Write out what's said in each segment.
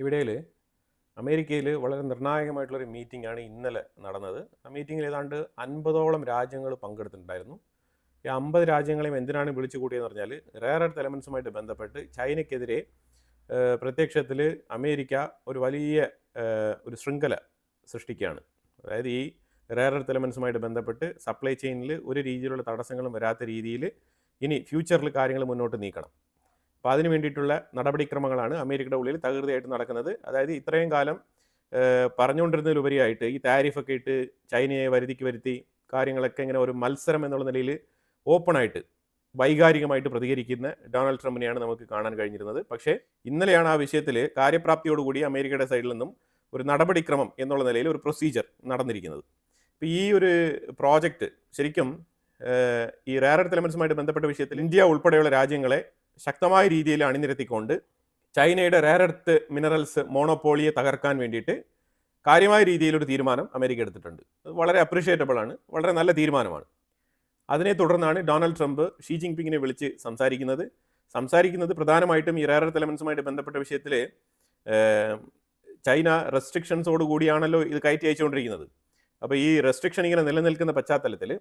ഇവിടേൽ അമേരിക്കയിൽ വളരെ നിർണായകമായിട്ടുള്ളൊരു മീറ്റിംഗ് ആണ് ഇന്നലെ നടന്നത്. ആ മീറ്റിങ്ങിൽ ഏതാണ്ട് 50ഓളം രാജ്യങ്ങൾ പങ്കെടുത്തിട്ടുണ്ടായിരുന്നു. ഈ 50 രാജ്യങ്ങളെയും എന്തിനാണ് വിളിച്ചു കൂട്ടിയെന്ന് പറഞ്ഞാൽ റെയർ എർത്ത് എലമെൻസുമായിട്ട് ബന്ധപ്പെട്ട് ചൈനയ്ക്കെതിരെ പ്രത്യക്ഷത്തിൽ അമേരിക്ക ഒരു വലിയ ഒരു ശൃംഖല സൃഷ്ടിക്കുകയാണ്. അതായത് ഈ റെയർ എർത്ത് എലമെൻസുമായിട്ട് ബന്ധപ്പെട്ട് സപ്ലൈ ചെയിനിൽ ഒരു രീതിയിലുള്ള തടസ്സങ്ങളും വരാത്ത രീതിയിൽ ഇനി ഫ്യൂച്ചറിൽ കാര്യങ്ങൾ മുന്നോട്ട് നീക്കണം. അപ്പോൾ അതിന് വേണ്ടിയിട്ടുള്ള നടപടിക്രമങ്ങളാണ് അമേരിക്കയുടെ ഉള്ളിൽ തകൃതിയായിട്ട് നടക്കുന്നത്. അതായത് ഇത്രയും കാലം പറഞ്ഞുകൊണ്ടിരുന്നതിലുപരിയായിട്ട് ഈ താരിഫൊക്കെ ഇട്ട് ചൈനയെ വരുത്തി കാര്യങ്ങളൊക്കെ ഇങ്ങനെ ഒരു മത്സരം എന്നുള്ള നിലയിൽ ഓപ്പണായിട്ട് വൈകാരികമായിട്ട് പ്രതികരിക്കുന്ന ഡൊണാൾഡ് ട്രംപിനെയാണ് നമുക്ക് കാണാൻ കഴിഞ്ഞിരുന്നത്. പക്ഷേ ഇന്നലെയാണ് ആ വിഷയത്തിൽ കാര്യപ്രാപ്തിയോടുകൂടി അമേരിക്കയുടെ സൈഡിൽ നിന്നും ഒരു നടപടിക്രമം എന്നുള്ള നിലയിൽ ഒരു പ്രൊസീജിയർ നടന്നിരിക്കുന്നത്. ഇപ്പോൾ ഈ ഒരു പ്രോജക്റ്റ് ശരിക്കും ഈ റെയർ എർത്ത് എലമെൻസുമായിട്ട് ബന്ധപ്പെട്ട വിഷയത്തിൽ ഇന്ത്യ ഉൾപ്പെടെയുള്ള രാജ്യങ്ങളെ ശക്തമായ രീതിയിൽ അണിനിരത്തിക്കൊണ്ട് ചൈനയുടെ റെയർ എർത്ത് മിനറൽസ് മോണോപോളിയെ തകർക്കാൻ വേണ്ടിയിട്ട് കാര്യമായ രീതിയിലൊരു തീരുമാനം അമേരിക്ക എടുത്തിട്ടുണ്ട്. അത് വളരെ അപ്രീഷിയേറ്റബിൾ ആണ്, വളരെ നല്ല തീരുമാനമാണ്. അതിനെ തുടർന്നാണ് ഡൊണാൾഡ് ട്രംപ് ഷീ ജിൻപിങ്ങിനെ വിളിച്ച് സംസാരിക്കുന്നത് പ്രധാനമായിട്ടും ഈ റെയർ എർത്ത് എലമെൻസുമായിട്ട് ബന്ധപ്പെട്ട വിഷയത്തിൽ ചൈന റെസ്ട്രിക്ഷൻസോട് കൂടിയാണല്ലോ ഇത് കയറ്റി അയച്ചുകൊണ്ടിരിക്കുന്നത്. അപ്പോൾ ഈ റെസ്ട്രിക്ഷൻ ഇങ്ങനെ നിലനിൽക്കുന്ന പശ്ചാത്തലത്തിൽ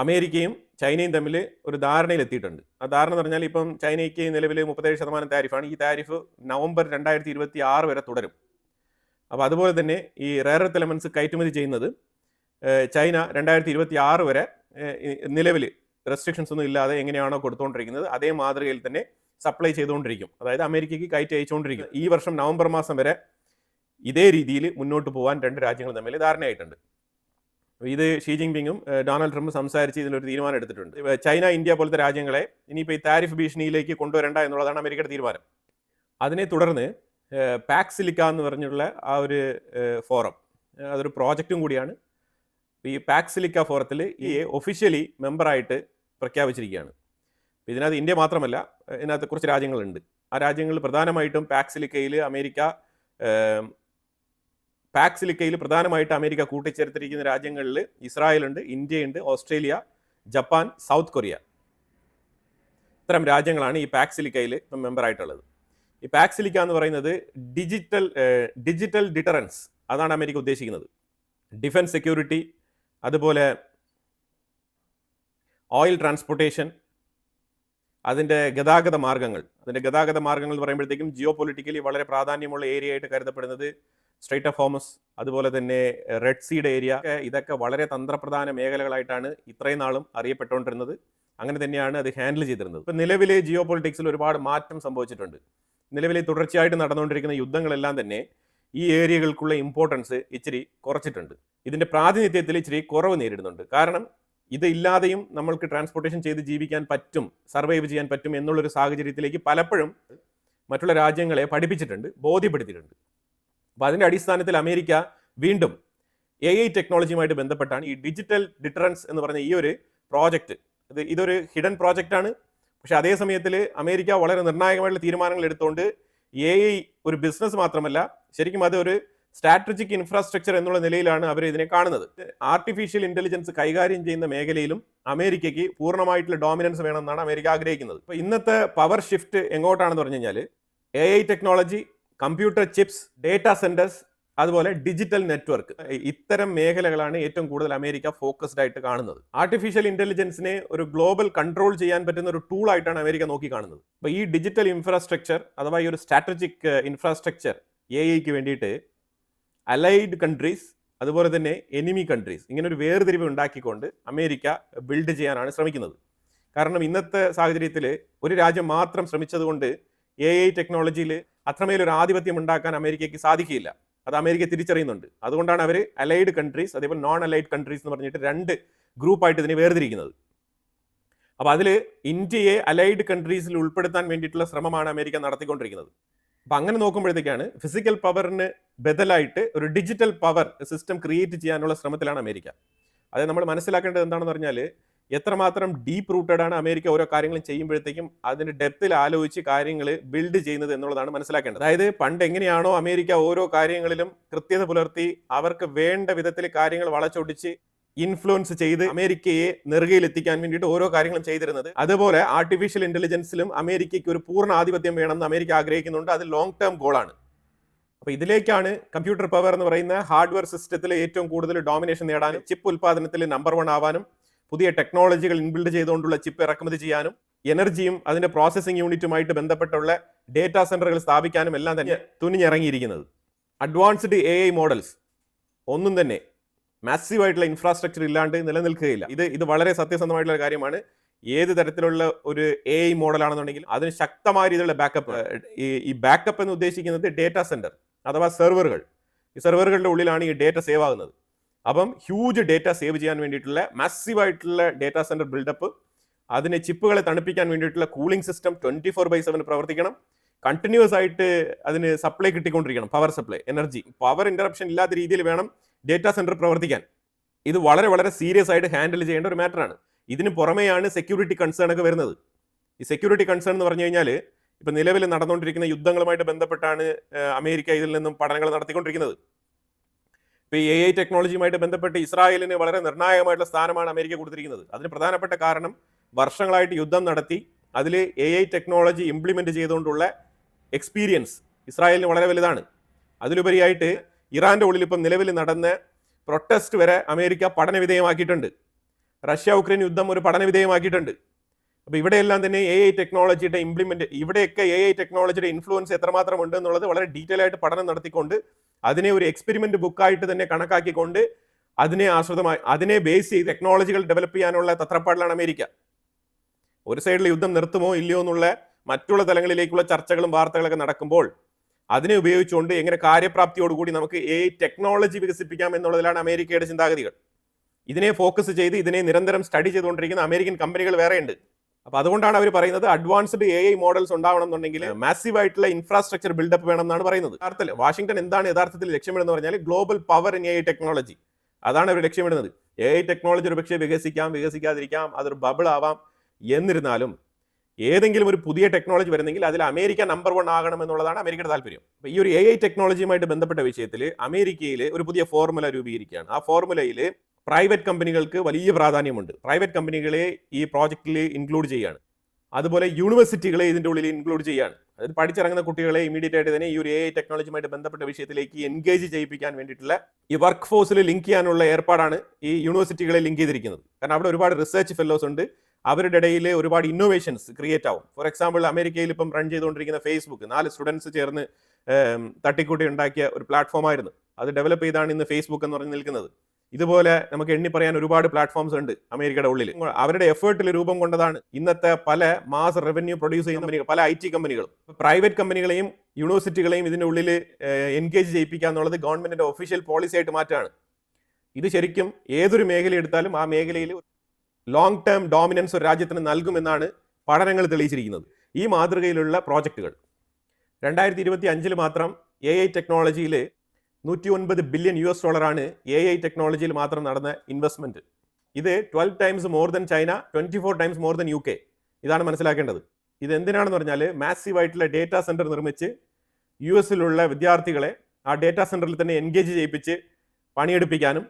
അമേരിക്കയും ചൈനയും തമ്മിൽ ഒരു ധാരണയിലെത്തിയിട്ടുണ്ട്. ആ ധാരണ എന്ന് പറഞ്ഞാൽ ഇപ്പം ചൈനയ്ക്ക് നിലവിൽ 37% താരിഫാണ്. ഈ താരിഫ് നവംബർ 2026 വരെ തുടരും. അപ്പോൾ അതുപോലെ തന്നെ ഈ റെയർ എർത്ത് എലമെൻസ് കയറ്റുമതി ചെയ്യുന്നത് ചൈന 2026 വരെ നിലവിൽ റെസ്ട്രിക്ഷൻസ് ഒന്നും ഇല്ലാതെ എങ്ങനെയാണോ കൊടുത്തുകൊണ്ടിരിക്കുന്നത് അതേ മാതൃകയിൽ തന്നെ സപ്ലൈ ചെയ്തുകൊണ്ടിരിക്കും. അതായത് അമേരിക്കയ്ക്ക് കയറ്റി അയച്ചുകൊണ്ടിരിക്കും. ഈ വർഷം നവംബർ മാസം വരെ ഇതേ രീതിയിൽ മുന്നോട്ട് പോകാൻ രണ്ട് രാജ്യങ്ങൾ തമ്മിൽ ധാരണയായിട്ടുണ്ട്. ഇത് ഷീ ജിൻപിങ്ങും ഡൊണാൾഡ് ട്രംപ് സംസാരിച്ച് ഇതിലൊരു തീരുമാനം എടുത്തിട്ടുണ്ട്. ചൈന, ഇന്ത്യ പോലത്തെ രാജ്യങ്ങളെ ഇനിയിപ്പോൾ ഈ താരിഫ് ഭീഷണിയിലേക്ക് കൊണ്ടുവരേണ്ട എന്നുള്ളതാണ് അമേരിക്കയുടെ തീരുമാനം. അതിനെ തുടർന്ന് പാക് സിലിക്ക എന്ന് പറഞ്ഞുള്ള ആ ഒരു ഫോറം, അതൊരു പ്രോജക്റ്റും കൂടിയാണ്. ഈ പാക് സിലിക്ക ഫോറത്തിൽ ഈ ഒഫീഷ്യലി മെമ്പറായിട്ട് പ്രഖ്യാപിച്ചിരിക്കുകയാണ്. ഇതിനകത്ത് ഇന്ത്യ മാത്രമല്ല, ഇതിനകത്ത് കുറച്ച് രാജ്യങ്ങളുണ്ട്. ആ രാജ്യങ്ങൾ പ്രധാനമായിട്ടും പാക് സിലിക്കയിൽ പ്രധാനമായിട്ട് അമേരിക്ക കൂട്ടിച്ചേർത്തിരിക്കുന്ന രാജ്യങ്ങളിൽ ഇസ്രായേലുണ്ട്, ഇന്ത്യയുണ്ട്, ഓസ്ട്രേലിയ, ജപ്പാൻ, സൗത്ത് കൊറിയ. ഇത്തരം രാജ്യങ്ങളാണ് ഈ പാക് സിലിക്കയിൽ ഇപ്പം മെമ്പറായിട്ടുള്ളത്. ഈ പാക് സിലിക്ക എന്ന് പറയുന്നത് ഡിജിറ്റൽ ഡിറ്ററൻസ്, അതാണ് അമേരിക്ക ഉദ്ദേശിക്കുന്നത്. ഡിഫൻസ് സെക്യൂരിറ്റി, അതുപോലെ ഓയിൽ ട്രാൻസ്പോർട്ടേഷൻ, അതിൻ്റെ ഗതാഗത മാർഗ്ഗങ്ങൾ എന്ന് പറയുമ്പോഴത്തേക്കും ജിയോ പൊളിറ്റിക്കലി വളരെ പ്രാധാന്യമുള്ള ഏരിയ ആയിട്ട് കരുതപ്പെടുന്നത് സ്ട്രൈറ്റ് ഓഫ് ഹോർമസ്, അതുപോലെ തന്നെ റെഡ് സീയുടെ ഏരിയ, ഇതൊക്കെ വളരെ തന്ത്രപ്രധാന മേഖലകളായിട്ടാണ് ഇത്രയും നാളും അറിയപ്പെട്ടുകൊണ്ടിരുന്നത്. അങ്ങനെ തന്നെയാണ് അത് ഹാൻഡിൽ ചെയ്തിരുന്നത്. ഇപ്പം നിലവിലെ ജിയോ പൊളിറ്റിക്സിൽ ഒരുപാട് മാറ്റം സംഭവിച്ചിട്ടുണ്ട്. നിലവിലെ തുടർച്ചയായിട്ട് നടന്നുകൊണ്ടിരിക്കുന്ന യുദ്ധങ്ങളെല്ലാം തന്നെ ഈ ഏരിയകൾക്കുള്ള ഇമ്പോർട്ടൻസ് ഇച്ചിരി കുറച്ചിട്ടുണ്ട്. ഇതിൻ്റെ പ്രാതിനിധ്യത്തിൽ ഇച്ചിരി കുറവ് നേരിടുന്നുണ്ട്. കാരണം ഇത് ഇല്ലാതെയും നമ്മൾക്ക് ട്രാൻസ്പോർട്ടേഷൻ ചെയ്ത് ജീവിക്കാൻ പറ്റും, സർവൈവ് ചെയ്യാൻ പറ്റും എന്നുള്ളൊരു സാഹചര്യത്തിലേക്ക് പലപ്പോഴും മറ്റുള്ള രാജ്യങ്ങളെ പഠിപ്പിച്ചിട്ടുണ്ട്, ബോധ്യപ്പെടുത്തിയിട്ടുണ്ട്. അപ്പോൾ അതിൻ്റെ അടിസ്ഥാനത്തിൽ അമേരിക്ക വീണ്ടും AI ടെക്നോളജിയുമായിട്ട് ബന്ധപ്പെട്ടാണ് ഈ ഡിജിറ്റൽ ഡിറ്ററൻസ് എന്ന് പറഞ്ഞ ഈ ഒരു പ്രോജക്റ്റ്, ഇതൊരു ഹിഡൻ പ്രോജക്റ്റാണ്. പക്ഷേ അതേ സമയത്തിൽ അമേരിക്ക വളരെ നിർണായകമായിട്ടുള്ള തീരുമാനങ്ങൾ എടുത്തുകൊണ്ട് AI ഒരു ബിസിനസ് മാത്രമല്ല, ശരിക്കും അത് ഒരു സ്ട്രാറ്റജിക് ഇൻഫ്രാസ്ട്രക്ചർ എന്നുള്ള നിലയിലാണ് അവർ ഇതിനെ കാണുന്നത്. ആർട്ടിഫിഷ്യൽ ഇൻ്റലിജൻസ് കൈകാര്യം ചെയ്യുന്ന മേഖലയിലും അമേരിക്കയ്ക്ക് പൂർണ്ണമായിട്ടുള്ള ഡോമിനൻസ് വേണമെന്നാണ് അമേരിക്ക ആഗ്രഹിക്കുന്നത്. അപ്പോൾ ഇന്നത്തെ പവർ ഷിഫ്റ്റ് എങ്ങോട്ടാണെന്ന് പറഞ്ഞു കഴിഞ്ഞാൽ AI technology, computer chips, data centres, അതുപോലെ ഡിജിറ്റൽ നെറ്റ്വർക്ക്, ഇത്തരം മേഖലകളാണ് ഏറ്റവും കൂടുതൽ അമേരിക്ക ഫോക്കസ്ഡ് ആയിട്ട് കാണുന്നത്. ആർട്ടിഫിഷ്യൽ ഇന്റലിജൻസിനെ ഒരു ഗ്ലോബൽ കൺട്രോൾ ചെയ്യാൻ പറ്റുന്ന ഒരു ടൂൾ ആയിട്ടാണ് അമേരിക്ക നോക്കി കാണുന്നത്. അപ്പോൾ ഈ ഡിജിറ്റൽ ഇൻഫ്രാസ്ട്രക്ചർ അഥവാ ഈ ഒരു സ്ട്രാറ്റജിക് ഇൻഫ്രാസ്ട്രക്ചർ AIക്ക് വേണ്ടിയിട്ട് അലൈഡ് കൺട്രീസ്, അതുപോലെ തന്നെ എനിമി കൺട്രീസ്, ഇങ്ങനെ ഒരു വേർതിരിവ് ഉണ്ടാക്കിക്കൊണ്ട് അമേരിക്ക ബിൽഡ് ചെയ്യാനാണ് ശ്രമിക്കുന്നത്. കാരണം ഇന്നത്തെ സാഹചര്യത്തിൽ ഒരു രാജ്യം മാത്രം ശ്രമിച്ചതുകൊണ്ട് AI ടെക്നോളജിയിൽ അത്രമേലൊരു ആധിപത്യം ഉണ്ടാക്കാൻ അമേരിക്കയ്ക്ക് സാധിക്കില്ല. അത് അമേരിക്ക തിരിച്ചറിയുന്നുണ്ട്. അതുകൊണ്ടാണ് അവർ അലൈഡ് കൺട്രീസ്, അതേപോലെ നോൺ അലൈഡ് കൺട്രീസ് എന്ന് പറഞ്ഞിട്ട് രണ്ട് ഗ്രൂപ്പായിട്ട് ഇതിനെ വേർതിരിക്കുന്നത്. അപ്പോൾ അതിൽ ഇന്ത്യയെ അലൈഡ് കൺട്രീസിൽ ഉൾപ്പെടുത്താൻ വേണ്ടിയിട്ടുള്ള ശ്രമമാണ് അമേരിക്ക നടത്തിക്കൊണ്ടിരിക്കുന്നത്. അപ്പം അങ്ങനെ നോക്കുമ്പോഴത്തേക്കാണ് ഫിസിക്കൽ പവറിന് ബദലായിട്ട് ഒരു ഡിജിറ്റൽ പവർ സിസ്റ്റം ക്രിയേറ്റ് ചെയ്യാനുള്ള ശ്രമത്തിലാണ് അമേരിക്ക. അത് നമ്മൾ മനസ്സിലാക്കേണ്ടത് എന്താണെന്ന് പറഞ്ഞാൽ എത്രമാത്രം ഡീപ്പ് റൂട്ടഡ് ആണ് അമേരിക്ക ഓരോ കാര്യങ്ങളും ചെയ്യുമ്പോഴത്തേക്കും അതിൻ്റെ ഡെപ്തിൽ ആലോചിച്ച് കാര്യങ്ങൾ ബിൽഡ് ചെയ്യുന്നത് എന്നുള്ളതാണ് മനസ്സിലാക്കേണ്ടത്. അതായത് പണ്ട് എങ്ങനെയാണോ അമേരിക്ക ഓരോ കാര്യങ്ങളിലും കൃത്യത പുലർത്തി അവർക്ക് വേണ്ട വിധത്തിൽ കാര്യങ്ങൾ വളച്ചൊടിച്ച് ഇൻഫ്ലുവൻസ് ചെയ്ത് അമേരിക്കയെ നെറുകയിൽ എത്തിക്കാൻ വേണ്ടിയിട്ട് ഓരോ കാര്യങ്ങളും ചെയ്തിരുന്നത്. അതുപോലെ ആർട്ടിഫിഷ്യൽ ഇന്റലിജൻസിലും അമേരിക്കയ്ക്ക് ഒരു പൂർണ്ണ ആധിപത്യം വേണമെന്ന് അമേരിക്ക ആഗ്രഹിക്കുന്നുണ്ട്. അത് ലോങ് ടേം ഗോളാണ്. അപ്പോൾ ഇതിലേക്കാണ് കമ്പ്യൂട്ടർ പവർ എന്ന് പറയുന്ന ഹാർഡ്വെയർ സിസ്റ്റത്തിൽ ഏറ്റവും കൂടുതൽ ഡോമിനേഷൻ നേടാനും ചിപ്പ് ഉൽപ്പാദനത്തിൽ നമ്പർ 1 ആവാനും പുതിയ ടെക്നോളജികൾ ഇൻബിൽഡ് ചെയ്തുകൊണ്ടുള്ള ചിപ്പ് ഇറക്കുമതി ചെയ്യാനും എനർജിയും അതിന്റെ പ്രോസസ്സിംഗ് യൂണിറ്റുമായിട്ട് ബന്ധപ്പെട്ടുള്ള ഡേറ്റാ സെന്ററുകൾ സ്ഥാപിക്കാനും എല്ലാം തന്നെ തുനിഞ്ഞിറങ്ങിയിരിക്കുന്നത്. അഡ്വാൻസ്ഡ് AI മോഡൽസ് ഒന്നും തന്നെ മാസീവായിട്ടുള്ള ഇൻഫ്രാസ്ട്രക്ചർ ഇല്ലാണ്ട് നിലനിൽക്കുകയില്ല. ഇത് വളരെ സത്യസന്ധമായിട്ടുള്ള കാര്യമാണ്. ഏത് തരത്തിലുള്ള ഒരു AI മോഡലാണെന്നുണ്ടെങ്കിൽ അതിന് ശക്തമായ രീതിയിലുള്ള ബാക്കപ്പ്. ഈ ബാക്കപ്പ് എന്ന് ഉദ്ദേശിക്കുന്നത് ഡേറ്റാ സെന്റർ അഥവാ സെർവറുകൾ. ഈ സെർവറുകളുടെ ഉള്ളിലാണ് ഈ ഡേറ്റ സേവ് ആകുന്നത്. അപ്പം ഹ്യൂജ് ഡേറ്റ സേവ് ചെയ്യാൻ വേണ്ടിയിട്ടുള്ള മാസീവായിട്ടുള്ള ഡേറ്റാ സെന്റർ ബിൽഡപ്പ്, അതിനെ ചിപ്പുകളെ തണുപ്പിക്കാൻ വേണ്ടിയിട്ടുള്ള കൂളിംഗ് സിസ്റ്റം 24/7 പ്രവർത്തിക്കണം. കണ്ടിന്യൂസ് ആയിട്ട് അതിന് സപ്ലൈ കിട്ടിക്കൊണ്ടിരിക്കണം, power supply, energy. Power interruption ഇല്ലാത്ത രീതിയിൽ വേണം ഡേറ്റാ സെന്റർ പ്രവർത്തിക്കാൻ. ഇത് വളരെ വളരെ സീരിയസ് ആയിട്ട് ഹാൻഡിൽ ചെയ്യേണ്ട ഒരു മാറ്ററാണ്. ഇതിന് പുറമെയാണ് സെക്യൂരിറ്റി കൺസേൺ ഒക്കെ വരുന്നത്. ഈ സെക്യൂരിറ്റി കൺസേൺ എന്ന് പറഞ്ഞു കഴിഞ്ഞാൽ ഇപ്പൊ നിലവിൽ നടന്നുകൊണ്ടിരിക്കുന്ന യുദ്ധങ്ങളുമായിട്ട് ബന്ധപ്പെട്ടാണ് അമേരിക്ക ഇതിൽ നിന്നും പഠനങ്ങൾ നടത്തിക്കൊണ്ടിരിക്കുന്നത്. ഇപ്പോൾ ഈ AI ടെക്നോളജിയുമായിട്ട് ബന്ധപ്പെട്ട് ഇസ്രായേലിന് വളരെ നിർണായകമായിട്ടുള്ള സ്ഥാനമാണ് അമേരിക്ക കൊടുത്തിരിക്കുന്നത്. അതിന് പ്രധാനപ്പെട്ട കാരണം വർഷങ്ങളായിട്ട് യുദ്ധം നടത്തി അതിൽ AI ടെക്നോളജി ഇംപ്ലിമെന്റ് ചെയ്തുകൊണ്ടുള്ള എക്സ്പീരിയൻസ് ഇസ്രായേലിന് വളരെ വലുതാണ്. അതിലുപരിയായിട്ട് ഇറാന്റെ ഉള്ളിൽ ഇപ്പം നിലവിൽ നടന്ന പ്രൊട്ടസ്റ്റ് വരെ അമേരിക്ക പഠനവിധേയമാക്കിയിട്ടുണ്ട്. റഷ്യ ഉക്രൈൻ യുദ്ധം ഒരു പഠനവിധേയമാക്കിയിട്ടുണ്ട്. അപ്പോൾ ഇവിടെയെല്ലാം തന്നെ AI ടെക്നോളജിയുടെ ഇംപ്ലിമെന്റ്, ഇവിടെയൊക്കെ AI ടെക്നോളജിയുടെ ഇൻഫ്ലുവൻസ് എത്രമാത്രം ഉണ്ട് എന്നുള്ളത് വളരെ ഡീറ്റെയിൽ ആയിട്ട് പഠനം നടത്തിക്കൊണ്ട് അതിനെ ഒരു എക്സ്പെരിമെന്റ് ബുക്കായിട്ട് തന്നെ കണക്കാക്കിക്കൊണ്ട് അതിനെ ബേസ് ചെയ്ത് ടെക്നോളജികൾ ഡെവലപ്പ് ചെയ്യാനുള്ള തത്രപ്പാടിലാണ് അമേരിക്ക. ഒരു സൈഡിൽ യുദ്ധം നിർത്തുമോ ഇല്ലയോ എന്നുള്ള മറ്റുള്ള തലങ്ങളിലേക്കുള്ള ചർച്ചകളും വാർത്തകളൊക്കെ നടക്കുമ്പോൾ അതിനെ ഉപയോഗിച്ചുകൊണ്ട് എങ്ങനെ കാര്യപ്രാപ്തിയോടുകൂടി നമുക്ക് AI ടെക്നോളജി വികസിപ്പിക്കാം എന്നുള്ളതിലാണ് അമേരിക്കയുടെ ചിന്താഗതികൾ. ഇതിനെ ഫോക്കസ് ചെയ്ത് ഇതിനെ നിരന്തരം സ്റ്റഡി ചെയ്തുകൊണ്ടിരിക്കുന്ന അമേരിക്കൻ കമ്പനികൾ വേറെയുണ്ട്. അപ്പോൾ അതുകൊണ്ടാണ് അവർ പറയുന്നത് അഡ്വാൻസ്ഡ് AI മോഡൽസ് ഉണ്ടാവണം എന്നുണ്ടെങ്കിൽ മാസീവ് ആയിട്ടുള്ള ഇൻഫ്രാസ്ട്രക്ചർ ബിൽഡപ്പ് വേണം എന്നാണ് പറയുന്നത്. വാഷിംഗ്ടൺ എന്താണ് യഥാർത്ഥത്തിൽ ലക്ഷ്യമിടുന്നത് പറഞ്ഞാൽ global power in AI technology. അതാണ് അവർ ലക്ഷ്യമിടുന്നത്. AI ടെക്നോളജി ഒരു പക്ഷേ വികസിക്കാതിരിക്കാം, അതൊരു ബബിൾ ആവാം. എന്നിരുന്നാലും ഏതെങ്കിലും ഒരു പുതിയ ടെക്നോളജി വരുന്നെങ്കിൽ അതിൽ അമേരിക്ക നമ്പർ 1 ആകണം എന്നുള്ളതാണ് അമേരിക്കയുടെ താല്പര്യം. അപ്പോൾ ഈ ഒരു AI ടെക്നോളജിയുമായിട്ട് ബന്ധപ്പെട്ട വിഷയത്തിൽ അമേരിക്കയിൽ ഒരു പുതിയ ഫോർമുല രൂപീകരിക്കുകയാണ്. ആ ഫോർമുലയിൽ പ്രൈവറ്റ് കമ്പനികൾക്ക് വലിയ പ്രാധാന്യമുണ്ട്. പ്രൈവറ്റ് കമ്പനികളെ ഈ പ്രോജക്റ്റിൽ ഇൻക്ലൂഡ് ചെയ്യുകയാണ്. അതുപോലെ യൂണിവേഴ്സിറ്റികളെ ഇതിൻ്റെ ഉള്ളിൽ ഇൻക്ലൂഡ് ചെയ്യുകയാണ്. അതായത് പഠിച്ചിറങ്ങുന്ന കുട്ടികളെ ഇമീഡിയറ്റ് ആയിട്ട് തന്നെ ഈ ഒരു AI ടെക്നോളജിയുമായിട്ട് ബന്ധപ്പെട്ട വിഷയത്തിലേക്ക് എൻഗേജ് ചെയ്യിപ്പിക്കാൻ വേണ്ടിയിട്ടുള്ള ഈ വർക്ക് ഫോഴ്സിൽ ലിങ്ക് ചെയ്യാനുള്ള ഏർപ്പാടാണ് ഈ യൂണിവേഴ്സിറ്റികളെ ലിങ്ക് ചെയ്തിരിക്കുന്നത്. കാരണം അവിടെ ഒരുപാട് റിസർച്ച് ഫെല്ലോസ് ഉണ്ട്. അവരുടെ ഇടയിൽ ഒരുപാട് ഇന്നോവേഷൻസ് ക്രിയേറ്റ് ആവും. ഫോർ എക്സാമ്പിൾ അമേരിക്കയിൽ ഇപ്പം റൺ ചെയ്തുകൊണ്ടിരിക്കുന്ന ഫേസ്ബുക്ക് 4 സ്റ്റുഡൻസ് ചേർന്ന് തട്ടിക്കൂട്ടി ഉണ്ടാക്കിയ ഒരു പ്ലാറ്റ്ഫോമായിരുന്നു. അത് ഡെവലപ്പ് ചെയ്താണ് ഇന്ന് ഫേസ്ബുക്ക് എന്ന് പറഞ്ഞ് നിൽക്കുന്നത്. ഇതുപോലെ നമുക്ക് എണ്ണി പറയാൻ ഒരുപാട് പ്ലാറ്റ്ഫോംസ് ഉണ്ട് അമേരിക്കയുടെ ഉള്ളിൽ. അവരുടെ എഫേർട്ടിൽ രൂപം കൊണ്ടതാണ് ഇന്നത്തെ പല മാസ് റവന്യൂ പ്രൊഡ്യൂസ് ചെയ്യുന്ന കമ്പനികൾ, പല IT കമ്പനികളും. പ്രൈവറ്റ് കമ്പനികളെയും യൂണിവേഴ്സിറ്റികളെയും ഇതിൻ്റെ ഉള്ളിൽ എൻഗേജ് ചെയ്യിപ്പിക്കുക എന്നുള്ളത് ഗവൺമെന്റിന്റെ ഒഫീഷ്യൽ പോളിസി ആയിട്ട് മാറ്റാണ്. ഇത് ശരിക്കും ഏതൊരു മേഖല എടുത്താലും ആ മേഖലയിൽ ലോങ് ടേം ഡോമിനൻസ് ഒരു രാജ്യത്തിന് നൽകുമെന്നാണ് പഠനങ്ങൾ തെളിയിച്ചിരിക്കുന്നത്. ഈ മാതൃകയിലുള്ള പ്രോജക്റ്റുകൾ 2025 മാത്രം AI ടെക്നോളജിയിൽ $109 ബില്യൺ AI ടെക്നോളജിയിൽ മാത്രം നടന്ന ഇൻവെസ്റ്റ്മെന്റ്. ഇത് 12 times more than China, 24 times more than UK. ഇതാണ് മനസ്സിലാക്കേണ്ടത്. ഇത് എന്തിനാണെന്ന് പറഞ്ഞാൽ മാസീവ് ആയിട്ടുള്ള ഡേറ്റാ സെന്റർ നിർമ്മിച്ച് US-ലുള്ള വിദ്യാർത്ഥികളെ ആ ഡേറ്റാ സെന്ററിൽ തന്നെ എൻഗേജ് ചെയ്യിപ്പിച്ച് പണിയെടുപ്പിക്കാനും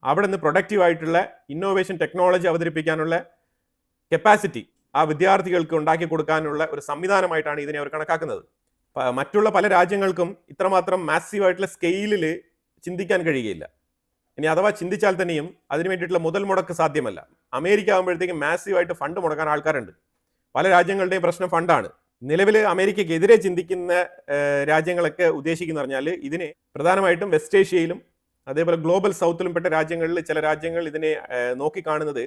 അവിടെ നിന്ന് പ്രൊഡക്റ്റീവ് ആയിട്ടുള്ള ഇന്നോവേഷൻ ടെക്നോളജി അവതരിപ്പിക്കാനുള്ള കപ്പാസിറ്റി ആ വിദ്യാർത്ഥികൾക്ക് ഉണ്ടാക്കി കൊടുക്കാനുള്ള ഒരു സംവിധാനമായിട്ടാണ് ഇതിനെ അവർ കണക്കാക്കുന്നത്. മറ്റുള്ള പല രാജ്യങ്ങൾക്കും ഇത്രമാത്രം മാസീവ് ആയിട്ടുള്ള സ്കെയിലിൽ ചിന്തിക്കാൻ കഴിയുകയില്ല. ഇനി അഥവാ ചിന്തിച്ചാൽ തന്നെയും അതിന് വേണ്ടിയിട്ടുള്ള മുതൽ മുടക്ക് സാധ്യമല്ല. അമേരിക്ക ആകുമ്പോഴത്തേക്കും മാസീവായിട്ട് ഫണ്ട് മുടക്കാൻ ആൾക്കാരുണ്ട്. പല രാജ്യങ്ങളുടെയും പ്രശ്നം ഫണ്ടാണ്. നിലവിൽ അമേരിക്കയ്ക്കെതിരെ ചിന്തിക്കുന്ന രാജ്യങ്ങളൊക്കെ ഉദ്ദേശിക്കുന്ന പറഞ്ഞാൽ ഇതിനെ പ്രധാനമായിട്ടും വെസ്റ്റ് ഏഷ്യയിലും അതേപോലെ ഗ്ലോബൽ സൗത്തിലും പെട്ട രാജ്യങ്ങളിൽ ചില രാജ്യങ്ങൾ ഇതിനെ നോക്കിക്കാണുന്നത്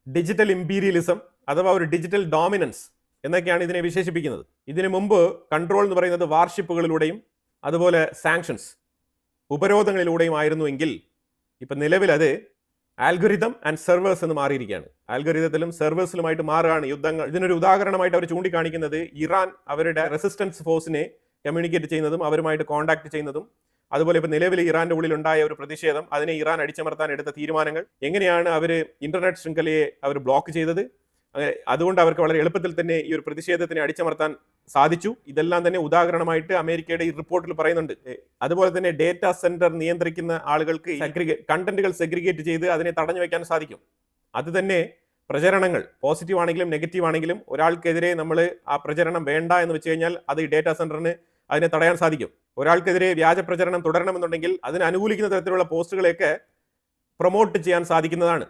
ഡിജിറ്റൽ ഇമ്പീരിയലിസം അഥവാ ഒരു ഡിജിറ്റൽ ഡോമിനൻസ് എന്നൊക്കെയാണ് ഇതിനെ വിശേഷിപ്പിക്കുന്നത്. ഇതിനു മുമ്പ് കൺട്രോൾ എന്ന് പറയുന്നത് വാർഷിപ്പുകളിലൂടെയും അതുപോലെ സാങ്ഷൻസ്, ഉപരോധങ്ങളിലൂടെയും ആയിരുന്നുവെങ്കിൽ ഇപ്പം നിലവിൽ അത് ആൽഗോരിതം ആൻഡ് സെർവേഴ്സ് എന്ന് മാറിയിരിക്കുകയാണ്. ആൽഗോരിതത്തിലും സെർവേഴ്സിലുമായിട്ട് മാറുകയാണ് യുദ്ധങ്ങൾ. ഇതിനൊരു ഉദാഹരണമായിട്ട് അവർ ചൂണ്ടിക്കാണിക്കുന്നത് ഇറാൻ അവരുടെ റെസിസ്റ്റൻസ് ഫോഴ്സിനെ കമ്മ്യൂണിക്കേറ്റ് ചെയ്യുന്നതും അവരുമായിട്ട് കോൺടാക്ട് ചെയ്യുന്നതും, അതുപോലെ ഇപ്പോൾ നിലവിൽ ഇറാന്റെ ഉള്ളിൽ ഉണ്ടായ ഒരു പ്രതിഷേധം, അതിനെ ഇറാൻ അടിച്ചമർത്താൻ എടുത്ത തീരുമാനങ്ങൾ, എങ്ങനെയാണ് അവർ ഇന്റർനെറ്റ് ശൃംഖലയെ അവർ ബ്ലോക്ക് ചെയ്തത്, അതുകൊണ്ട് അവർക്ക് വളരെ എളുപ്പത്തിൽ തന്നെ ഈ ഒരു പ്രതിഷേധത്തിനെ അടിച്ചമർത്താൻ സാധിച്ചു. ഇതെല്ലാം തന്നെ ഉദാഹരണമായിട്ട് അമേരിക്കയുടെ ഈ റിപ്പോർട്ടിൽ പറയുന്നുണ്ട്. അതുപോലെ തന്നെ ഡേറ്റാ സെന്റർ നിയന്ത്രിക്കുന്ന ആളുകൾക്ക് കണ്ടന്റുകൾ സെഗ്രിഗേറ്റ് ചെയ്ത് അതിനെ തടഞ്ഞു വെക്കാൻ സാധിക്കും. അത് തന്നെ പ്രചരണങ്ങൾ പോസിറ്റീവ് ആണെങ്കിലും നെഗറ്റീവ് ആണെങ്കിലും ഒരാൾക്കെതിരെ നമ്മൾ ആ പ്രചരണം വേണ്ട എന്ന് വെച്ച് കഴിഞ്ഞാൽ അത് ഈ ഡേറ്റാ സെന്ററിന് അതിനെ തടയാൻ സാധിക്കും. ഒരാൾക്കെതിരെ വ്യാജ പ്രചരണം തുടരണമെന്നുണ്ടെങ്കിൽ അതിനെ അനുകൂലിക്കുന്ന തരത്തിലുള്ള പോസ്റ്റുകളെയൊക്കെ പ്രൊമോട്ട് ചെയ്യാൻ സാധിക്കുന്നതാണ്.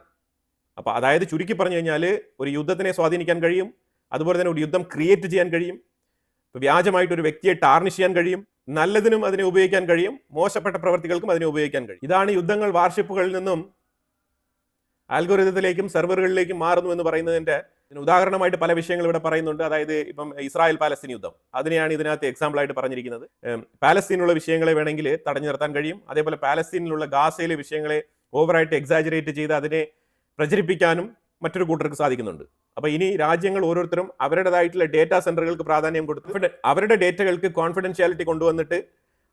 അപ്പോൾ അതായത് ചുരുക്കി പറഞ്ഞു കഴിഞ്ഞാൽ ഒരു യുദ്ധത്തിനെ സ്വാധീനിക്കാൻ കഴിയും, അതുപോലെ തന്നെ ഒരു യുദ്ധം ക്രിയേറ്റ് ചെയ്യാൻ കഴിയും, വ്യാജമായിട്ട് ഒരു വ്യക്തിയെ ടാർണിഷ് ചെയ്യാൻ കഴിയും, നല്ലതിനും അതിനെ ഉപയോഗിക്കാൻ കഴിയും, മോശപ്പെട്ട പ്രവർത്തികൾക്കും അതിനെ ഉപയോഗിക്കാൻ കഴിയും. ഇതാണ് യുദ്ധങ്ങൾ വാർഷിപ്പുകളിൽ നിന്നും ആൽഗോരിതത്തിലേക്കും സെർവറുകളിലേക്കും മാറുന്നു എന്ന് പറയുന്നതിന്റെ ഉദാഹരണമായിട്ട് പല വിഷയങ്ങൾ ഇവിടെ പറയുന്നുണ്ട്. അതായത് ഇപ്പം ഇസ്രായേൽ പാലസ്തീൻ യുദ്ധം, അതിനെയാണ് ഇതിനകത്ത് എക്സാമ്പിൾ ആയിട്ട് പറഞ്ഞിരിക്കുന്നത്. പാലസ്തീനിലുള്ള വിഷയങ്ങളെ വേണമെങ്കിൽ തടഞ്ഞു നിർത്താൻ കഴിയും. അതേപോലെ പാലസ്തീനിലുള്ള ഗാസയിലെ വിഷയങ്ങളെ ഓവറായിട്ട് എക്സാജറേറ്റ് ചെയ്ത് അതിനെ പ്രചരിപ്പിക്കാനും മറ്റൊരു കൂട്ടർക്ക് സാധിക്കുന്നുണ്ട്. അപ്പോൾ ഇനി രാജ്യങ്ങൾ ഓരോരുത്തരും അവരുടേതായിട്ടുള്ള ഡേറ്റാ സെന്ററുകൾക്ക് പ്രാധാന്യം കൊടുത്ത് അവരുടെ ഡേറ്റകൾക്ക് കോൺഫിഡൻഷ്യാലിറ്റി കൊണ്ടുവന്നിട്ട്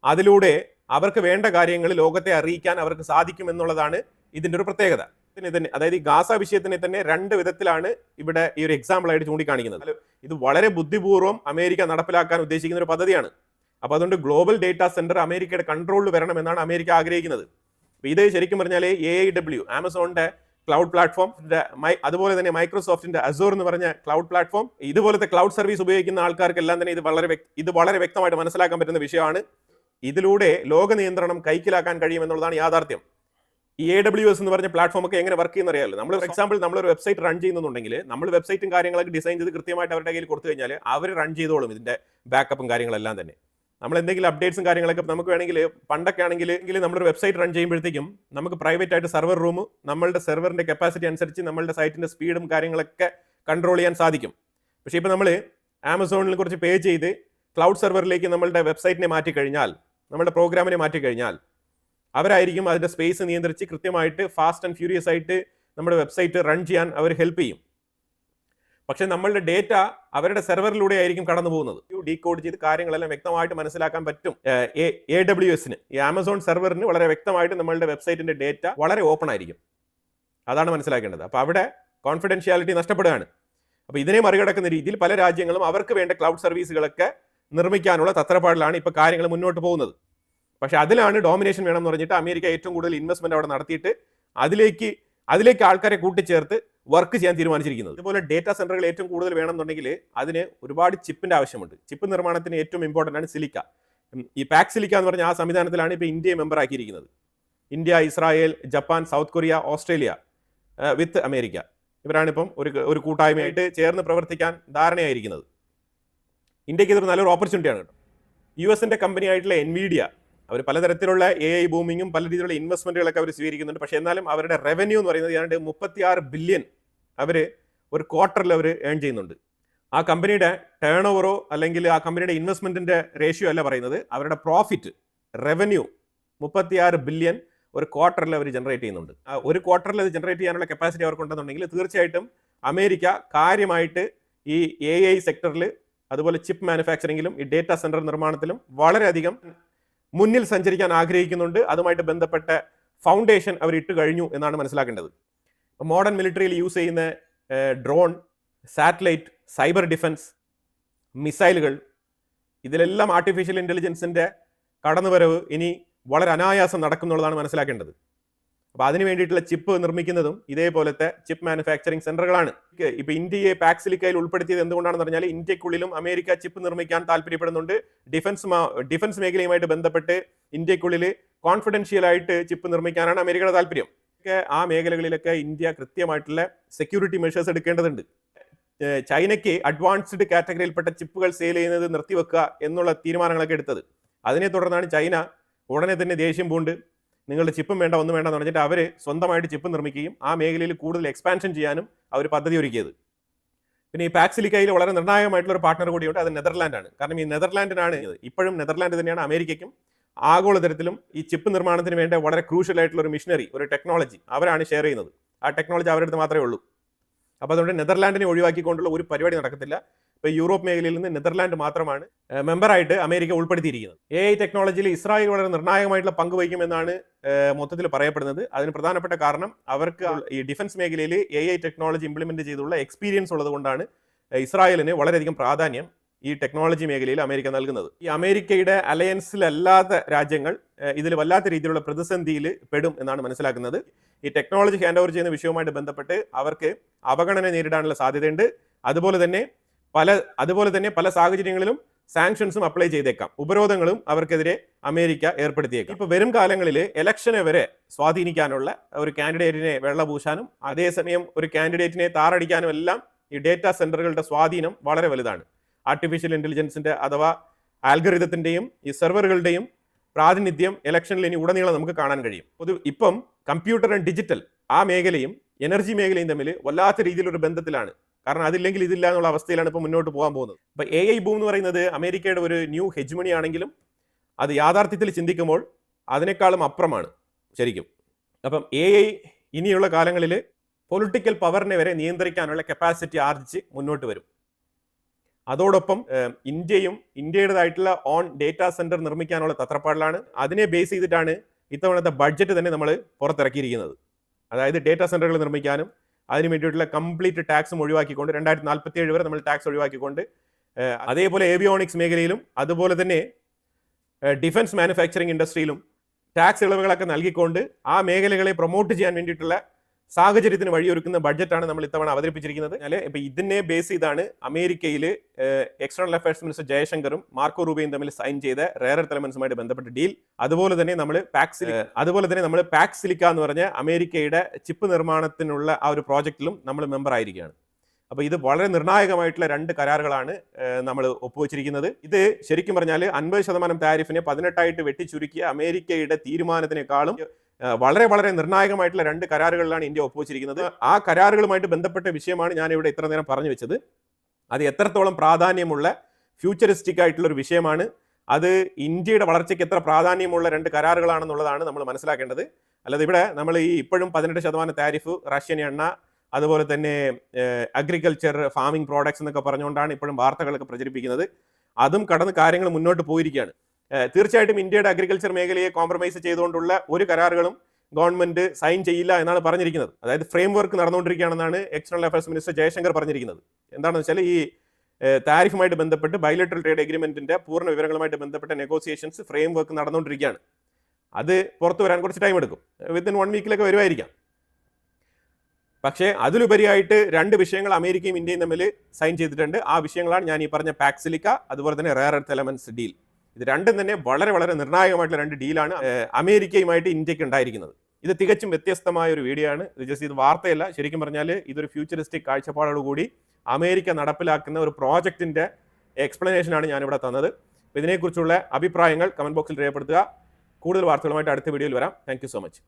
അതിലൂടെ അവർക്ക് വേണ്ട കാര്യങ്ങൾ ലോകത്തെ അറിയിക്കാൻ അവർക്ക് സാധിക്കും എന്നുള്ളതാണ് ഇതിന്റെ ഒരു പ്രത്യേകത. തന്നെ അതായത് ഈ ഗാസ വിഷയത്തിനെ തന്നെ രണ്ട് വിധത്തിലാണ് ഇവിടെ ഈ ഒരു എക്സാമ്പിൾ ആയിട്ട് ചൂണ്ടിക്കാണിക്കുന്നത്. ഇത് വളരെ ബുദ്ധിപൂർവ്വം അമേരിക്ക നടപ്പിലാക്കാൻ ഉദ്ദേശിക്കുന്ന ഒരു പദ്ധതിയാണ്. അപ്പോൾ അതുകൊണ്ട് ഗ്ലോബൽ ഡേറ്റാ സെന്റർ അമേരിക്കയുടെ കൺട്രോളിൽ വരണം എന്നാണ് അമേരിക്ക ആഗ്രഹിക്കുന്നത്. ഇത് ശരിക്കും പറഞ്ഞാൽ AIW ആമസോണിന്റെ ക്ലൗഡ് പ്ലാറ്റ്ഫോം, അതുപോലെ തന്നെ മൈക്രോസോഫ്റ്റിന്റെ അസൂർ എന്ന് പറഞ്ഞ ക്ലൗഡ് പ്ലാറ്റ്ഫോം, ഇതുപോലത്തെ ക്ലൗഡ് സർവീസ് ഉപയോഗിക്കുന്ന ആൾക്കാർക്കെല്ലാം തന്നെ ഇത് വളരെ വ്യക്തമായിട്ട് മനസ്സിലാക്കാൻ പറ്റുന്ന വിഷയമാണ്. ഇതിലൂടെ ലോക നിയന്ത്രണം കൈക്കലാക്കാൻ കഴിയുമെന്നുള്ളതാണ് യാഥാർത്ഥ്യം. ഈ AWS എന്ന് പറഞ്ഞ പ്ലാറ്റ്ഫോം ഒക്കെ എങ്ങനെ വർക്ക് ചെയ്യുന്ന അറിയാമല്ലോ. നമ്മൾ ഫോർ എക്സാമ്പിൾ നമ്മളൊരു വെബ്സൈറ്റ് റൺ ചെയ്യുന്നുണ്ടെങ്കിൽ നമ്മൾ വെബ്സൈറ്റും കാര്യങ്ങളൊക്കെ ഡിസൈൻ ചെയ്ത് കൃത്യമായിട്ട് അവരുടെ കയ്യിൽ കൊടുത്തു കഴിഞ്ഞാൽ അവർ റൺ ചെയ്തോളും ഇതിന്റെ ബാക്കപ്പും കാര്യങ്ങളെല്ലാം തന്നെ. നമ്മൾ എന്തെങ്കിലും അപ്ഡേറ്റ്സും കാര്യങ്ങളൊക്കെ നമുക്ക് വേണമെങ്കിൽ പണ്ടൊക്കെ ആണെങ്കിൽ നമ്മളൊരു വെബ്സൈറ്റ് റൺ ചെയ്യുമ്പോഴത്തേക്കും നമുക്ക് പ്രൈവറ്റ് ആയിട്ട് സെർവർ റൂം നമ്മളുടെ സെർവറിന്റെ കപ്പാസിറ്റി അനുസരിച്ച് നമ്മളുടെ സൈറ്റിന്റെ സ്പീഡും കാര്യങ്ങളൊക്കെ കൺട്രോൾ ചെയ്യാൻ സാധിക്കും. പക്ഷേ ഇപ്പോൾ നമ്മൾ ആമസോണിൽ കുറച്ച് പേ ചെയ്ത് ക്ലൗഡ് സെർവറിലേക്ക് നമ്മളുടെ വെബ്സൈറ്റിനെ മാറ്റിക്കഴിഞ്ഞാൽ, നമ്മുടെ പ്രോഗ്രാമിനെ മാറ്റിക്കഴിഞ്ഞാൽ അവരായിരിക്കും അതിന്റെ സ്പേസ് നിയന്ത്രിച്ച് കൃത്യമായിട്ട് ഫാസ്റ്റ് ആൻഡ് ഫ്യൂരിയസ് ആയിട്ട് നമ്മുടെ വെബ്സൈറ്റ് റൺ ചെയ്യാൻ അവർ ഹെൽപ്പ് ചെയ്യും. പക്ഷെ നമ്മളുടെ ഡേറ്റ അവരുടെ സെർവറിലൂടെ ആയിരിക്കും കടന്നു പോകുന്നത്. ഡീകോഡ് ചെയ്ത് കാര്യങ്ങളെല്ലാം വ്യക്തമായിട്ട് മനസ്സിലാക്കാൻ പറ്റും. AWSന് ഈ ആമസോൺ സെർവറിന് വളരെ വ്യക്തമായിട്ട് നമ്മളുടെ വെബ്സൈറ്റിന്റെ ഡേറ്റ വളരെ ഓപ്പൺ ആയിരിക്കും. അതാണ് മനസ്സിലാക്കേണ്ടത്. അപ്പോൾ അവിടെ കോൺഫിഡൻഷ്യാലിറ്റി നഷ്ടപ്പെടുകയാണ്. അപ്പോൾ ഇതിനെ മറികടക്കുന്ന രീതിയിൽ പല രാജ്യങ്ങളും അവർക്ക് വേണ്ട ക്ലൗഡ് സർവീസുകളൊക്കെ നിർമ്മിക്കാനുള്ള തത്രപ്പാടിലാണ് ഇപ്പോൾ കാര്യങ്ങൾ മുന്നോട്ട് പോകുന്നത്. പക്ഷെ അതിലാണ് ഡോമിനേഷൻ വേണം എന്ന് പറഞ്ഞിട്ട് അമേരിക്ക ഏറ്റവും കൂടുതൽ ഇൻവെസ്റ്റ്മെന്റ് അവിടെ നടത്തിയിട്ട് അതിലേക്ക് ആൾക്കാരെ കൂട്ടിച്ചേർത്ത് വർക്ക് ചെയ്യാൻ തീരുമാനിച്ചിരിക്കുന്നത്. ഇതുപോലെ ഡേറ്റാ സെന്ററുകൾ ഏറ്റവും കൂടുതൽ വേണമെന്നുണ്ടെങ്കിൽ അതിന് ഒരുപാട് ചിപ്പിന്റെ ആവശ്യമുണ്ട്. ചിപ്പ് നിർമ്മാണത്തിന് ഏറ്റവും ഇമ്പോർട്ടൻ്റ് ആണ് സിലിക്ക. ഈ പാക് സിലിക്ക എന്ന് പറഞ്ഞ ആ സംവിധാനത്തിലാണ് ഇപ്പോൾ ഇന്ത്യയെ മെമ്പർ ആക്കിയിരിക്കുന്നത്. India, Israel, Japan, South Korea, Australia with America, ഇവരാണിപ്പം ഒരു കൂട്ടായ്മയായിട്ട് ചേർന്ന് പ്രവർത്തിക്കാൻ ധാരണയായിരിക്കുന്നത്. ഇന്ത്യക്ക് ഇതൊരു നല്ലൊരു ഓപ്പർച്യൂണിറ്റിയാണ് കേട്ടോ. US കമ്പനി ആയിട്ടുള്ള NVIDIA അവർ പലതരത്തിലുള്ള AI ബൂമിങ്ങും പല രീതിയിലുള്ള ഇൻവെസ്റ്റ്മെന്റുകളൊക്കെ അവർ സ്വീകരിക്കുന്നുണ്ട്. പക്ഷേ എന്നാലും അവരുടെ റവന്യൂ എന്ന് പറയുന്നത് ഏതാണ്ട് 36 ബില്യൺ അവർ ഒരു ക്വാർട്ടറിൽ അവർ ഏൺ ചെയ്യുന്നുണ്ട്. ആ കമ്പനിയുടെ ടേൺ ഓവറോ അല്ലെങ്കിൽ ആ കമ്പനിയുടെ ഇൻവെസ്റ്റ്മെന്റിന്റെ റേഷ്യോ അല്ല പറയുന്നത്, അവരുടെ പ്രോഫിറ്റ് റവന്യൂ 36 ബില്യൺ ഒരു ക്വാർട്ടറിൽ അവർ ജനറേറ്റ് ചെയ്യുന്നുണ്ട്. ഒരു ക്വാർട്ടറിൽ അത് ജനറേറ്റ് ചെയ്യാനുള്ള കപ്പാസിറ്റി അവർക്കുണ്ടെന്നുണ്ടെങ്കിൽ തീർച്ചയായിട്ടും അമേരിക്ക കാര്യമായിട്ട് ഈ AI സെക്ടറിൽ, അതുപോലെ ചിപ്പ് മാനുഫാക്ചറിങ്ങിലും ഈ ഡേറ്റാ സെന്റർ നിർമ്മാണത്തിലും വളരെയധികം മുന്നിൽ സഞ്ചരിക്കാൻ ആഗ്രഹിക്കുന്നുണ്ട്. അതുമായിട്ട് ബന്ധപ്പെട്ട ഫൗണ്ടേഷൻ അവർ ഇട്ട് കഴിഞ്ഞു എന്നാണ് മനസ്സിലാക്കേണ്ടത്. മോഡേൺ മിലിറ്ററിയിൽ യൂസ് ചെയ്യുന്ന ഡ്രോൺ, സാറ്റലൈറ്റ്, സൈബർ ഡിഫൻസ്, മിസൈലുകൾ, ഇതിലെല്ലാം ആർട്ടിഫിഷ്യൽ ഇൻ്റലിജൻസിൻ്റെ കടന്നുവരവ് ഇനി വളരെ അനായാസം നടക്കുന്നുള്ളതാണ് മനസ്സിലാക്കേണ്ടത്. അപ്പോൾ അതിന് വേണ്ടിയിട്ടുള്ള ചിപ്പ് നിർമ്മിക്കുന്നതും ഇതേപോലത്തെ ചിപ്പ് മാനുഫാക്ചറിങ് സെന്ററുകളാണ്. ഇപ്പോൾ ഇന്ത്യയെ പാക് സിലിക്കയിൽ ഉൾപ്പെടുത്തിയത് എന്തുകൊണ്ടാണെന്ന് പറഞ്ഞാൽ ഇന്ത്യക്കുള്ളിലും അമേരിക്ക ചിപ്പ് നിർമ്മിക്കാൻ താല്പര്യപ്പെടുന്നുണ്ട്. ഡിഫൻസ് മേഖലയുമായിട്ട് ബന്ധപ്പെട്ട് ഇന്ത്യക്കുള്ളിൽ കോൺഫിഡൻഷ്യലായിട്ട് ചിപ്പ് നിർമ്മിക്കാനാണ് അമേരിക്കയുടെ താല്പര്യം. ആ മേഖലകളിലൊക്കെ ഇന്ത്യ കൃത്യമായിട്ടുള്ള സെക്യൂരിറ്റി മെഷേഴ്സ് എടുക്കേണ്ടതുണ്ട്. ചൈനയ്ക്ക് അഡ്വാൻസ്ഡ് കാറ്റഗറിയിൽപ്പെട്ട ചിപ്പുകൾ സെയിൽ ചെയ്യുന്നത് നിർത്തിവെക്കുക എന്നുള്ള തീരുമാനങ്ങളൊക്കെ എടുത്തത്. അതിനെ തുടർന്നാണ് ചൈന ഉടനെ തന്നെ ദേഷ്യം പൂണ്ട് നിങ്ങളുടെ ചിപ്പും വേണ്ട, ഒന്നും വേണ്ടെന്ന് പറഞ്ഞിട്ട് അവർ സ്വന്തമായിട്ട് ചിപ്പ് നിർമ്മിക്കുകയും ആ മേഖലയിൽ കൂടുതൽ എക്സ്പാൻഷൻ ചെയ്യാനും അവർ പദ്ധതി ഒരുക്കിയത്. പിന്നെ ഈ പാക് സിലിക്കയിൽ വളരെ നിർണായകമായിട്ടുള്ള ഒരു പാർട്ണർ കൂടിയുണ്ട്, അത് നെതർലാൻഡാണ്. കാരണം ഈ നെതർലാൻഡിനാണ് ഇപ്പോഴും നെതർലാൻഡ് തന്നെയാണ് അമേരിക്കയ്ക്കും ആഗോളതരത്തിലും ഈ ചിപ്പ് നിർമ്മാണത്തിന് വേണ്ട വളരെ ക്രൂഷ്യൽ ആയിട്ടുള്ള ഒരു മിഷനറി, ഒരു ടെക്നോളജി അവരാണ് ഷെയർ ചെയ്യുന്നത്. ആ ടെക്നോളജി അവരുടെ അടുത്ത് മാത്രമേ ഉള്ളൂ. അപ്പോൾ അതുകൊണ്ട് നെതർലാൻഡിനെ ഒഴിവാക്കിക്കൊണ്ടുള്ള ഒരു പരിപാടി നടക്കത്തില്ല. ഇപ്പോൾ യൂറോപ്പ് മേഖലയിൽ നിന്ന് നെതർലാൻഡ് മാത്രമാണ് മെമ്പറായിട്ട് അമേരിക്ക ഉൾപ്പെടുത്തിയിരിക്കുന്നത്. AI ടെക്നോളജിയിൽ ഇസ്രായേൽ വളരെ നിർണായകമായിട്ടുള്ള പങ്ക് വഹിക്കുമെന്നാണ് മൊത്തത്തിൽ പറയപ്പെടുന്നത്. അതിന് പ്രധാനപ്പെട്ട കാരണം അവർക്ക് ഈ ഡിഫൻസ് മേഖലയിൽ AI ടെക്നോളജി ഇംപ്ലിമെന്റ് ചെയ്തുള്ള എക്സ്പീരിയൻസ് ഉള്ളത് കൊണ്ടാണ് ഇസ്രായേലിന് വളരെയധികം പ്രാധാന്യം ഈ ടെക്നോളജി മേഖലയിൽ അമേരിക്ക നൽകുന്നത്. ഈ അമേരിക്കയുടെ അലയൻസിലല്ലാത്ത രാജ്യങ്ങൾ ഇതിൽ വല്ലാത്ത രീതിയിലുള്ള പ്രതിസന്ധിയിൽ പെടും എന്നാണ് മനസ്സിലാക്കുന്നത്. ഈ ടെക്നോളജി ഹാൻഡ് ഓവർ ചെയ്യുന്ന വിഷയവുമായിട്ട് ബന്ധപ്പെട്ട് അവർക്ക് അവഗണന നേരിടാനുള്ള സാധ്യതയുണ്ട്. അതുപോലെ തന്നെ പല സാഹചര്യങ്ങളിലും സാങ്ഷൻസും അപ്ലൈ ചെയ്തേക്കാം, ഉപരോധങ്ങളും അവർക്കെതിരെ അമേരിക്ക ഏർപ്പെടുത്തിയേക്കാം. ഇപ്പോൾ വരും കാലങ്ങളിൽ ഇലക്ഷനെ വരെ സ്വാധീനിക്കാനുള്ള ഒരു കാൻഡിഡേറ്റിനെ വെള്ളപൂശാനും അതേസമയം ഒരു കാൻഡിഡേറ്റിനെ താറടിക്കാനും എല്ലാം ഈ ഡേറ്റാ സെന്ററുകളുടെ സ്വാധീനം വളരെ വലുതാണ്. ആർട്ടിഫിഷ്യൽ ഇന്റലിജൻസിന്റെ അഥവാ ആൽഗറിതത്തിന്റെയും ഈ സെർവറുകളുടെയും പ്രാതിനിധ്യം ഇലക്ഷനിൽ ഇനി ഉടനീളം നമുക്ക് കാണാൻ കഴിയും. ഇപ്പം കമ്പ്യൂട്ടർ ആൻഡ് ഡിജിറ്റൽ ആ മേഖലയും എനർജി മേഖലയും തമ്മിൽ വല്ലാത്ത രീതിയിലൊരു ബന്ധത്തിലാണ്. കാരണം അതില്ലെങ്കിൽ ഇതില്ല എന്നുള്ള അവസ്ഥയിലാണ് ഇപ്പോൾ മുന്നോട്ട് പോകാൻ പോകുന്നത്. ഇപ്പൊ AI ബൂം എന്ന് പറയുന്നത് അമേരിക്കയുടെ ഒരു ന്യൂ ഹെജ്മണി ആണെങ്കിലും അത് യാഥാർത്ഥ്യത്തിൽ ചിന്തിക്കുമ്പോൾ അതിനേക്കാളും അപ്പുറമാണ് ശരിക്കും. അപ്പം AI ഇനിയുള്ള കാലങ്ങളിൽ പൊളിറ്റിക്കൽ പവറിനെ വരെ നിയന്ത്രിക്കാനുള്ള കപ്പാസിറ്റി ആർജിച്ച് മുന്നോട്ട് വരും. അതോടൊപ്പം ഇന്ത്യയുടേതായിട്ടുള്ള ഓൺ ഡേറ്റാ സെന്റർ നിർമ്മിക്കാനുള്ള തത്രപ്പാടിലാണ്. അതിനെ ബേസ് ചെയ്തിട്ടാണ് ഇത്തവണത്തെ ബഡ്ജറ്റ് തന്നെ നമ്മൾ പുറത്തിറക്കിയിരിക്കുന്നത്. അതായത് ഡേറ്റാ സെന്ററുകൾ നിർമ്മിക്കാനും അതിന് വേണ്ടിയിട്ടുള്ള കംപ്ലീറ്റ് ടാക്സും ഒഴിവാക്കിക്കൊണ്ട് 2047 വരെ നമ്മൾ ടാക്സ് ഒഴിവാക്കിക്കൊണ്ട് അതേപോലെ ഏവിയോണിക്സ് മേഖലയിലും അതുപോലെ തന്നെ ഡിഫൻസ് മാനുഫാക്ചറിങ് ഇൻഡസ്ട്രിയിലും ടാക്സ് ഇളവുകളൊക്കെ നൽകിക്കൊണ്ട് ആ മേഖലകളെ പ്രൊമോട്ട് ചെയ്യാൻ വേണ്ടിയിട്ടുള്ള സാഹചര്യത്തിന് വഴിയൊരുക്കുന്ന ബഡ്ജറ്റാണ് നമ്മൾ ഇത്തവണ അവതരിപ്പിച്ചിരിക്കുന്നത്. ഇപ്പൊ ഇതിനെ ബേസ് ചെയ്താണ് അമേരിക്കയിൽ എക്സ്റ്റേണൽ അഫയേഴ്സ് മിനിസ്റ്റർ ജയശങ്കറും മാർക്കോ റൂബിയും തമ്മിൽ സൈൻ ചെയ്ത റെയർ എർത്ത് എലമെന്റ്സുമായിട്ട് ബന്ധപ്പെട്ട ഡീൽ. അതുപോലെ തന്നെ നമ്മൾ പാക്സിലിക്ക എന്ന് പറഞ്ഞ അമേരിക്കയുടെ ചിപ്പ് നിർമ്മാണത്തിനുള്ള ആ ഒരു പ്രോജക്റ്റിലും നമ്മൾ മെമ്പർ ആയിരിക്കുകയാണ്. അപ്പോൾ ഇത് വളരെ നിർണായകമായിട്ടുള്ള 2 കരാറുകളാണ് നമ്മൾ ഒപ്പുവെച്ചിരിക്കുന്നത്. ഇത് ശരിക്കും പറഞ്ഞാൽ 50% താരിഫിനെ 18 വെട്ടിച്ചുരുക്കിയ അമേരിക്കയുടെ തീരുമാനത്തിനേക്കാളും വളരെ വളരെ നിർണായകമായിട്ടുള്ള 2 കരാറുകളിലാണ് ഇന്ത്യ ഒപ്പുവെച്ചിരിക്കുന്നത്. ആ കരാറുകളുമായിട്ട് ബന്ധപ്പെട്ട വിഷയമാണ് ഞാൻ ഇവിടെ ഇത്ര നേരം പറഞ്ഞു വെച്ചത്. അത് എത്രത്തോളം പ്രാധാന്യമുള്ള ഫ്യൂച്ചറിസ്റ്റിക് ആയിട്ടുള്ള ഒരു വിഷയമാണ്, അത് ഇന്ത്യയുടെ വളർച്ചയ്ക്ക് എത്ര പ്രാധാന്യമുള്ള 2 കരാറുകളാണെന്നുള്ളതാണ് നമ്മൾ മനസ്സിലാക്കേണ്ടത്. അല്ലാതെ ഇവിടെ നമ്മൾ ഈ ഇപ്പോഴും 18% താരിഫ്, റഷ്യൻ എണ്ണ, അതുപോലെ തന്നെ അഗ്രികൾച്ചർ, ഫാമിംഗ് പ്രോഡക്ട്സ് എന്നൊക്കെ പറഞ്ഞുകൊണ്ടാണ് ഇപ്പോഴും വാർത്തകളൊക്കെ പ്രചരിപ്പിക്കുന്നത്. അതും കടന്ന് കാര്യങ്ങൾ മുന്നോട്ട് പോയിരിക്കുകയാണ്. തീർച്ചയായിട്ടും ഇന്ത്യയുടെ അഗ്രികൾച്ചർ മേഖലയെ കോംപ്രമൈസ് ചെയ്തുകൊണ്ടുള്ള ഒരു കരാറുകളും ഗവൺമെന്റ് സൈൻ ചെയ്യില്ല എന്നാണ് പറഞ്ഞിരിക്കുന്നത്. അതായത് ഫ്രെയിം വർക്ക് നടന്നുകൊണ്ടിരിക്കുകയാണെന്നാണ് എക്സ്റ്റേണൽ അഫയേഴ്സ് മിനിസ്റ്റർ ജയശങ്കർ പറഞ്ഞിരിക്കുന്നത്. എന്താണെന്ന് വെച്ചാൽ ഈ താരിഫുമായിട്ട് ബന്ധപ്പെട്ട് ബൈലേറ്ററൽ ട്രേഡ് എഗ്രിമെന്റിന്റെ പൂർണ്ണ വിവരങ്ങളുമായിട്ട് ബന്ധപ്പെട്ട നെഗോസിയേഷൻസ് ഫ്രെയിം വർക്ക് നടന്നുകൊണ്ടിരിക്കുകയാണ്. അത് പുറത്തു വരാൻ കുറച്ച് ടൈം എടുക്കും, വിത്തിൻ 1 വീക്കിലൊക്കെ വരുമായിരിക്കാം. പക്ഷേ അതിലുപരിയായിട്ട് 2 വിഷയങ്ങൾ അമേരിക്കയും ഇന്ത്യയും തമ്മിൽ സൈൻ ചെയ്തിട്ടുണ്ട്. ആ വിഷയങ്ങളാണ് ഞാൻ ഈ പറഞ്ഞ പാക്സിലിക്ക, അതുപോലെ തന്നെ റെയർ എർത്ത് എലമെന്റ്സ് ഡീൽ. ഇത് രണ്ടും തന്നെ വളരെ വളരെ നിർണായകമായിട്ടുള്ള 2 ഡീലാണ് അമേരിക്കയുമായിട്ട് ഇന്ത്യക്ക് ഉണ്ടായിരിക്കുന്നത്. ഇത് തികച്ചും വ്യത്യസ്തമായ ഒരു വീഡിയോ ആണ്. ഇത് വാർത്തയല്ല, ശരിക്കും പറഞ്ഞാൽ ഇതൊരു ഫ്യൂച്ചറിസ്റ്റിക് കാഴ്ചപ്പാടോടുകൂടി അമേരിക്ക നടപ്പിലാക്കുന്ന ഒരു പ്രോജക്റ്റിന്റെ എക്സ്പ്ലനേഷനാണ് ഞാനിവിടെ തന്നത്. ഇതിനെക്കുറിച്ചുള്ള അഭിപ്രായങ്ങൾ കമന്റ് ബോക്സിൽ രേഖപ്പെടുത്തുക. കൂടുതൽ വാർത്തകളുമായിട്ട് അടുത്ത വീഡിയോയിൽ വരാം. Thank you so much.